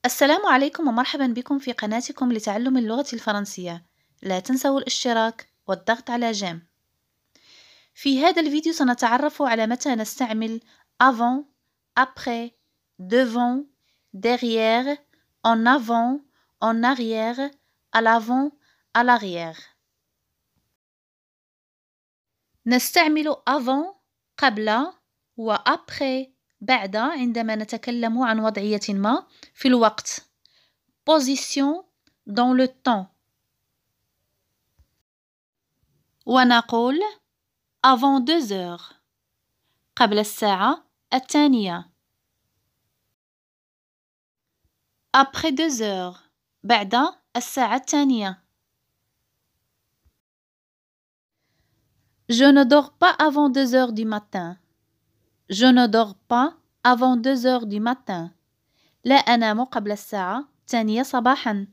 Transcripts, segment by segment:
السلام عليكم ومرحبا بكم في قناتكم لتعلم اللغة الفرنسية. لا تنسوا الاشتراك والضغط على جيم. في هذا الفيديو سنتعرف على متى نستعمل avant, après, devant, derrière, en avant, en arrière, à l'avant, à l'arrière. نستعمل avant قبل و après بعد عندما نتكلم عن وضعية ما في الوقت. Position dans le temps. ونقول avant 2 heures قبل الساعة الثانية. Après 2 heures بعد الساعة الثانية. Je ne dors pas avant 2 heures du matin. Je ne dors pas avant 2 heures du matin. لا أنام قبل الساعة الثانية صباحا.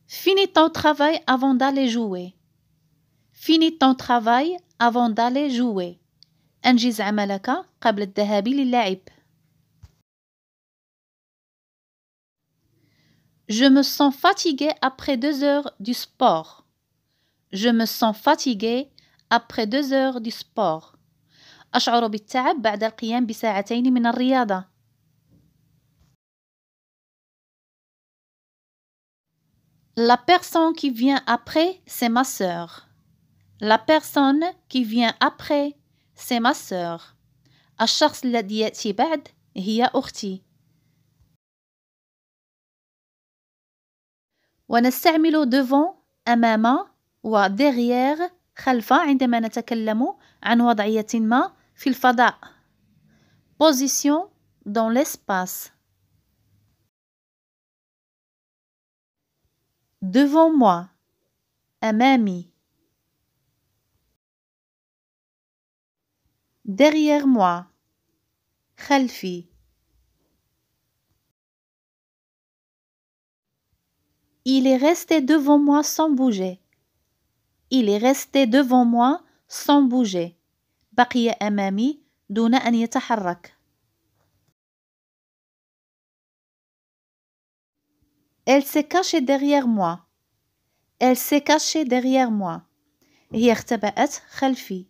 Finis ton travail avant d'aller jouer. Finis ton travail avant d'aller jouer. أنجز عملك قبل الذهاب للعب. Je me sens fatigué après 2 heures du sport. Je me sens fatigué après 2 heures du sport. أشعر بالتعب بعد القيام بساعتين من الرياضة. La personne qui vient après, c'est ma sœur. La personne qui vient après, c'est ma sœur. الشخص الذي يأتي بعد هي أختي. ونستعمل devant أمام و derrière خلف عندما نتكلم عن وضعية ما في الفضاء. Position dans l'espace. Devant moi أمامي. Derrière moi خلفي. Il est resté devant moi sans bouger. Il est resté devant moi sans bouger. بقي أمامي دون أن يتحرك. Elle s'est cachée derrière moi. Elle s'est cachée derrière moi. هي اختبأت خلفي.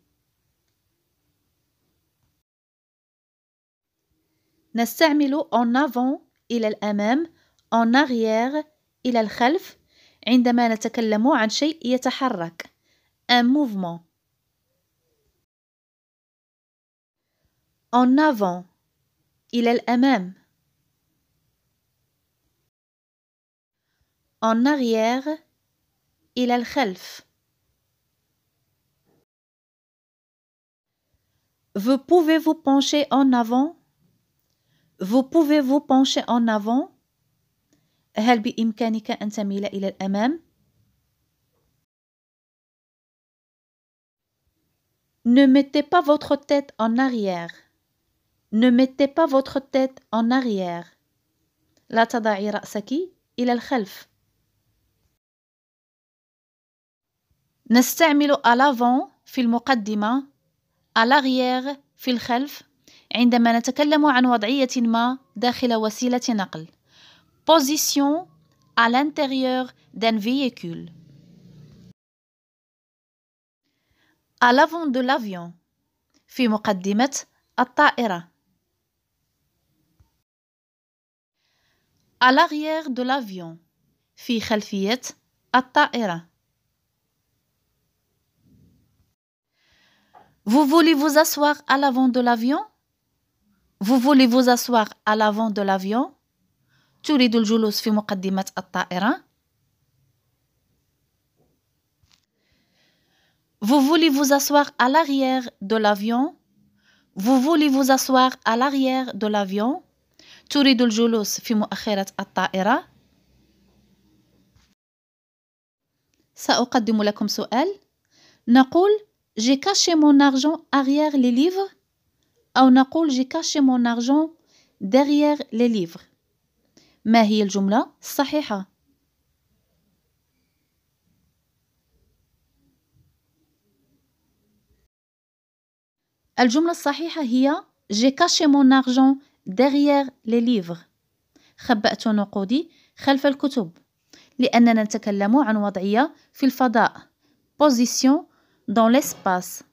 نستعمل en avant إلى الأمام en arrière إلى الخلف عندما نتكلم عن شيء يتحرك. Un mouvement. En avant إلى الأمام. En arrière إلى الخلف. Vous pouvez vous pencher en avant. Vous pouvez vous pencher en avant. هل بإمكانك أن تميل إلى الأمام؟ Ne mettez pas votre tête en arrière. Ne mettez pas votre tête en arrière. لا تضعي رأسك إلى الخلف. نستعمل à l'avant في المقدمة، à l'arrière في الخلف عندما نتكلم عن وضعية ما داخل وسيلة نقل. Position à l'intérieur d'un véhicule. À l'avant de l'avion في مقدمة الطائرة. À l'arrière de l'avion في خلفية الطائرة. Vous voulez vous asseoir à l'avant de l'avion? Vous voulez vous asseoir à l'avant de l'avion? تريد الجلوس في مقدمة الطائرة؟ Vous voulez vous asseoir à l'arrière de l'avion? Vous voulez vous asseoir à l'arrière de l'avion? تريد الجلوس في مؤخرة الطائرة؟ سأقدم لكم سؤال. نقول j'ai caché mon argent arrière les livres أو نقول j'ai caché mon argent derrière les livres. ما هي الجملة الصحيحة؟ الجملة الصحيحة هي j'ai caché mon argent derrière les livres. خبأت نقودي خلف الكتب. لأننا نتكلم عن وضعية في الفضاء. Position dans l'espace.